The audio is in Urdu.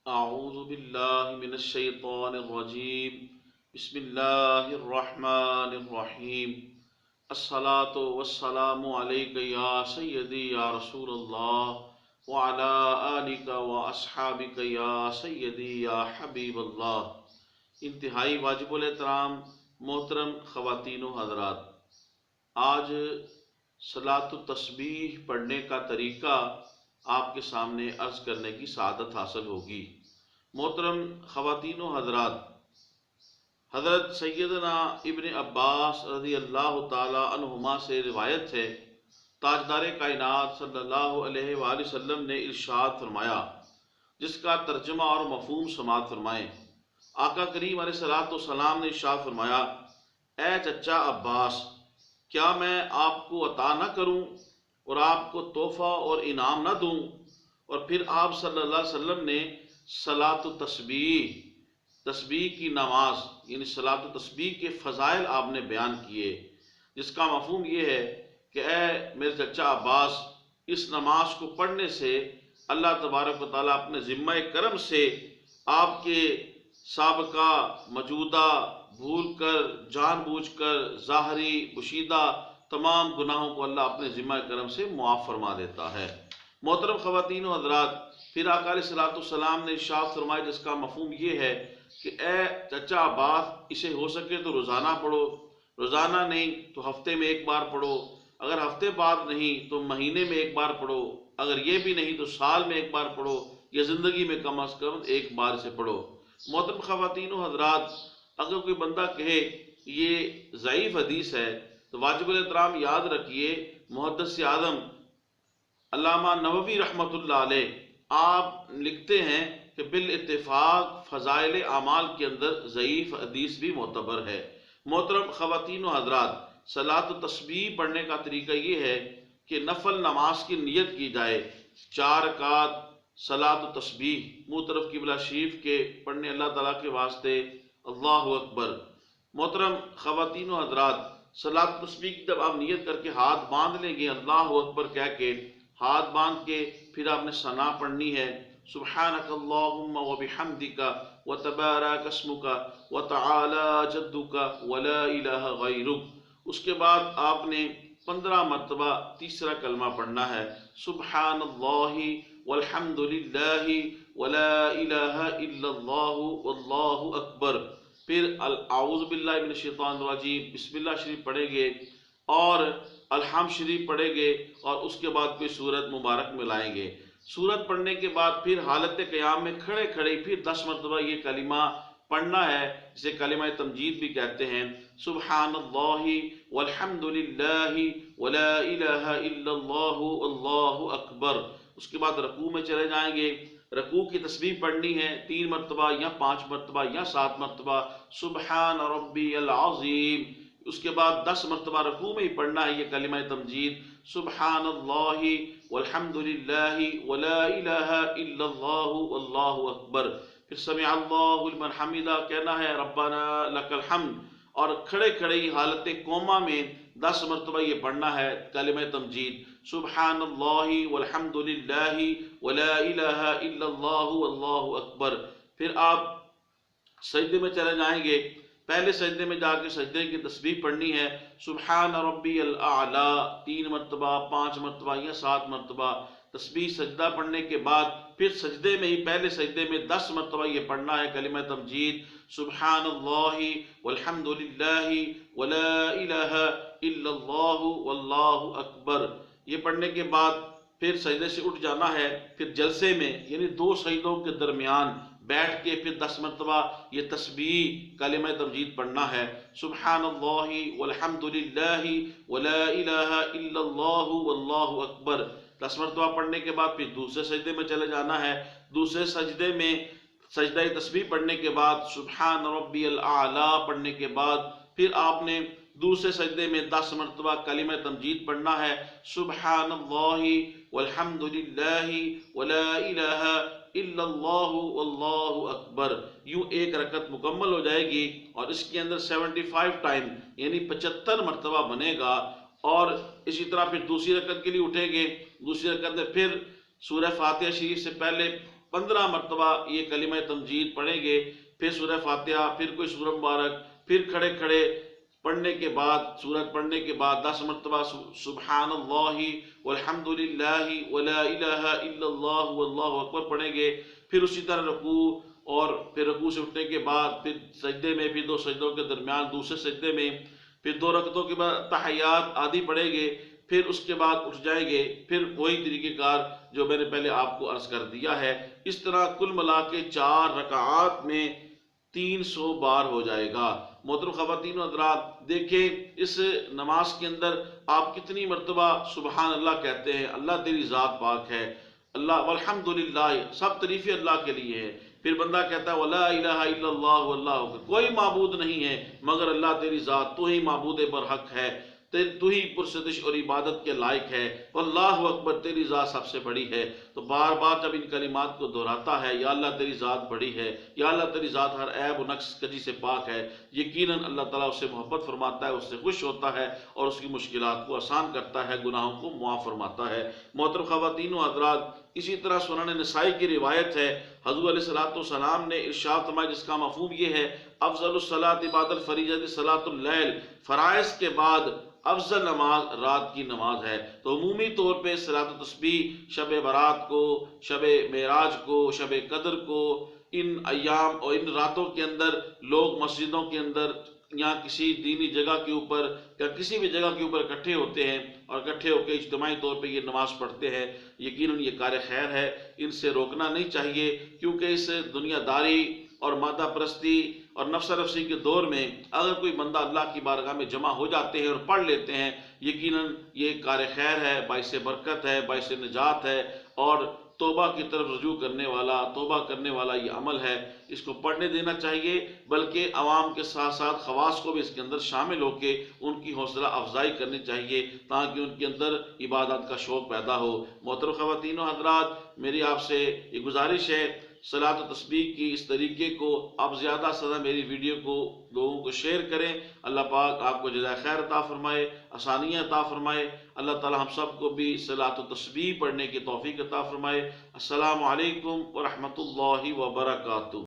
اعوذ باللہ من الشیطان الرجیم بسم اللہ الرحمن الرحیم الصلاۃ والسلام علیک یا سیدی یا رسول اللہ وعلی آلک واصحابک یا سیدی یا حبیب اللہ۔ انتہائی واجب الاحترام محترم خواتین و حضرات، آج صلاۃ التسبیح پڑھنے کا طریقہ آپ کے سامنے عرض کرنے کی سعادت حاصل ہوگی۔ محترم خواتین و حضرات، حضرت سیدنا ابن عباس رضی اللہ تعالی عنہما سے روایت ہے، تاجدار کائنات صلی اللہ علیہ وآلہ وسلم نے ارشاد فرمایا، جس کا ترجمہ اور مفہوم سماعت فرمائیں۔ آقا کریم علیہ الصلوۃ والسلام نے ارشاد فرمایا، اے چچا عباس، کیا میں آپ کو عطا نہ کروں اور آپ کو تحفہ اور انعام نہ دوں؟ اور پھر آپ صلی اللہ علیہ وسلم نے صلاۃ التسبیح، تسبیح کی نماز یعنی صلاۃ التسبیح کے فضائل آپ نے بیان کیے، جس کا مفہوم یہ ہے کہ اے میرے چچا عباس، اس نماز کو پڑھنے سے اللہ تبارک و تعالیٰ اپنے ذمہ کرم سے آپ کے سابقہ موجودہ بھول کر جان بوجھ کر ظاہری پوشیدہ تمام گناہوں کو اللہ اپنے ذمہ کرم سے معاف فرما دیتا ہے۔ محترم خواتین و حضرات، پھر آقا علیہ الصلوۃ والسلام نے ارشاد فرمایا، جس کا مفہوم یہ ہے کہ اے چچا عباس، اسے ہو سکے تو روزانہ پڑھو، روزانہ نہیں تو ہفتے میں ایک بار پڑھو، اگر ہفتے بعد نہیں تو مہینے میں ایک بار پڑھو، اگر یہ بھی نہیں تو سال میں ایک بار پڑھو، یا زندگی میں کم از کم ایک بار سے پڑھو۔ محترم خواتین و حضرات، اگر کوئی بندہ کہے یہ ضعیف حدیث ہے تو واجب الاحترام یاد رکھیے، محدث اعظم علامہ نووی رحمۃ اللہ علیہ آپ لکھتے ہیں کہ بالاتفاق فضائل اعمال کے اندر ضعیف حدیث بھی معتبر ہے۔ محترم خواتین و حضرات، صلاۃ التسبیح پڑھنے کا طریقہ یہ ہے کہ نفل نماز کی نیت کی جائے، 4 رکعات صلاۃ التسبیح منہ طرف قبلہ شریف کے پڑھنے اللہ تعالیٰ کے واسطے، اللہ اکبر۔ محترم خواتین و حضرات، صلاۃ التسبیح کی جب آپ نیت کر کے ہاتھ باندھ لیں گے، اللہ اکبر کہہ کے ہاتھ باندھ کے پھر آپ نے ثنا پڑھنی ہے، سبحانک اللہم وبحمدک وتبارک اسمک وتعالی جدک ولا الہ غیرک۔ اس کے بعد آپ نے 15 مرتبہ تیسرا کلمہ پڑھنا ہے، سبحان اللہ والحمد للہ ولا الہ الا اللہ واللہ اکبر۔ پھر اعوذ باللہ من الشیطان الرجیم، بسم اللہ شریف پڑھیں گے اور الحمد شریف پڑھیں گے، اور اس کے بعد کوئی سورت مبارک ملائیں گے۔ سورت پڑھنے کے بعد پھر حالت قیام میں کھڑے کھڑے پھر 10 مرتبہ یہ کلمہ پڑھنا ہے، جسے کلمہ تمجید بھی کہتے ہیں، سبحان اللہ والحمد للہ ولا الہ الا اللہ واللہ اکبر۔ اس کے بعد رکوع میں چلے جائیں گے، رکوع کی تسبیح پڑھنی ہے 3 مرتبہ یا 5 مرتبہ یا 7 مرتبہ، سبحان ربی العظیم۔ اس کے بعد 10 مرتبہ رکوع میں ہی پڑھنا ہے یہ کلمہ تمجید، سبحان اللہ والحمد للہ ولا الہ الا اللہ واللہ اکبر۔ پھر سمع اللہ لمن حمدہ کہنا ہے، ربنا لک الحمد، اور کھڑے کھڑے ہی حالت کوما میں 10 مرتبہ یہ پڑھنا ہے کلمہ تمجید، سبحان اللہ والحمد للہ ولا الہ الا اللہ واللہ اکبر۔ پھر آپ سجدے میں چلے جائیں گے، پہلے سجدے میں جا کے سجدے کی تسبیح پڑھنی ہے، سبحان ربی الاعلی 3 مرتبہ 5 مرتبہ یا 7 مرتبہ تسبیح۔ سجدہ پڑھنے کے بعد پھر سجدے میں ہی پہلے سجدے میں 10 مرتبہ یہ پڑھنا ہے کلمہ تمجید، سبحان اللہ والحمد للہ ولا الہ الا اللہ واللہ اکبر۔ یہ پڑھنے کے بعد پھر سجدے سے اٹھ جانا ہے، پھر جلسے میں یعنی 2 سجدوں کے درمیان بیٹھ کے پھر 10 مرتبہ یہ تسبیح کلمہ تمجید پڑھنا ہے، سبحان اللہ والحمد للہ ولا الہ الا اللہ واللہ اکبر۔ 10 مرتبہ پڑھنے کے بعد پھر دوسرے سجدے میں چلے جانا ہے، دوسرے سجدے میں سجدہ تسبیح پڑھنے کے بعد سبحان ربی الاعلی پڑھنے کے بعد پھر آپ نے دوسرے سجدے میں 10 مرتبہ کلمہ تمجید پڑھنا ہے، سبحان اللہ والحمد للہ ولا الہ الا اللہ واللہ اکبر۔ یوں ایک رکعت مکمل ہو جائے گی، اور اس کے اندر 75 ٹائم یعنی 75 مرتبہ بنے گا۔ اور اسی طرح پھر دوسری رکعت کے لیے اٹھیں گے، دوسری رکعت میں پھر سورہ فاتحہ شریف سے پہلے 15 مرتبہ یہ کلمہ تمجید پڑھیں گے، پھر سورہ فاتحہ، پھر کوئی سورہ مبارک، پھر کھڑے کھڑے پڑھنے کے بعد، سورت پڑھنے کے بعد 10 مرتبہ سبحان اللہ والحمد للہ ولا الہ الا اللہ واللہ اکبر پڑھیں گے، پھر اسی طرح رکوع، اور پھر رکوع سے اٹھنے کے بعد پھر سجدے میں، پھر 2 سجدوں کے درمیان دوسرے سجدے میں، پھر 2 رکعتوں کے بعد تحیات آدھی پڑھیں گے، پھر اس کے بعد اٹھ جائیں گے، پھر وہی طریقہ کار جو میں نے پہلے آپ کو عرض کر دیا ہے۔ اس طرح کل ملا کے 4 رکعات میں 300 بار ہو جائے گا۔ محترم خواتین و حضرات، دیکھیں اس نماز کے اندر آپ کتنی مرتبہ سبحان اللہ کہتے ہیں، اللہ تیری ذات پاک ہے، اللہ والحمدللہ، سب تعریفیں اللہ کے لیے ہے۔ پھر بندہ کہتا ہے ولا الہ الا اللہ واللہ اکبر، کوئی معبود نہیں ہے مگر اللہ تیری ذات، تو ہی معبود برحق ہے، تو ہی پرستش اور عبادت کے لائق ہے، واللہ اکبر، تیری ذات سب سے بڑی ہے۔ تو بار بار جب ان کلمات کو دہراتا ہے، یا اللہ تیری ذات بڑی ہے، یا اللہ تیری ذات ہر عیب و نقص کجی سے پاک ہے، یقیناً اللہ تعالیٰ اس سے محبت فرماتا ہے، اس سے خوش ہوتا ہے، اور اس کی مشکلات کو آسان کرتا ہے، گناہوں کو معاف فرماتا ہے۔ محترم خواتین و حضرات، اسی طرح سنن نسائی کی روایت ہے، حضور علیہ الصلوۃ والسلام نے ارشاد فرمایا، جس کا مفہوم یہ ہے افضل الصلاۃ بعد الفریضۃ صلاۃ اللیل، فرائض کے بعد افضل نماز رات کی نماز ہے۔ تو عمومی طور پہ صلاۃ التسبیح شب برات کو، شب معراج کو، شب قدر کو، ان ایام اور ان راتوں کے اندر لوگ مسجدوں کے اندر یا کسی دینی جگہ کے اوپر یا کسی بھی جگہ کے اوپر اکٹھے ہوتے ہیں، اور اکٹھے ہو کے اجتماعی طور پہ یہ نماز پڑھتے ہیں۔ یقیناً یہ کار خیر ہے، ان سے روکنا نہیں چاہیے، کیونکہ اس دنیا داری اور مادہ پرستی اور نفس نفسی کے دور میں اگر کوئی بندہ اللہ کی بارگاہ میں جمع ہو جاتے ہیں اور پڑھ لیتے ہیں، یقیناً یہ کار خیر ہے، باعث برکت ہے، باعث نجات ہے، اور توبہ کی طرف رجوع کرنے والا، توبہ کرنے والا یہ عمل ہے۔ اس کو پڑھنے دینا چاہیے، بلکہ عوام کے ساتھ ساتھ خواص کو بھی اس کے اندر شامل ہو کے ان کی حوصلہ افزائی کرنی چاہیے، تاکہ ان کے اندر عبادت کا شوق پیدا ہو۔ محترم خواتین و حضرات، میری آپ سے یہ گزارش ہے، صلاۃ و تسبیح کی اس طریقے کو آپ زیادہ سے زیادہ میری ویڈیو کو لوگوں کو شیئر کریں۔ اللہ پاک آپ کو جزائے خیر عطا فرمائے، آسانیاں عطا فرمائے۔ اللہ تعالی ہم سب کو بھی صلاۃ و تسبیح پڑھنے کی توفیق عطا فرمائے۔ السلام علیکم ورحمۃ اللہ وبرکاتہ۔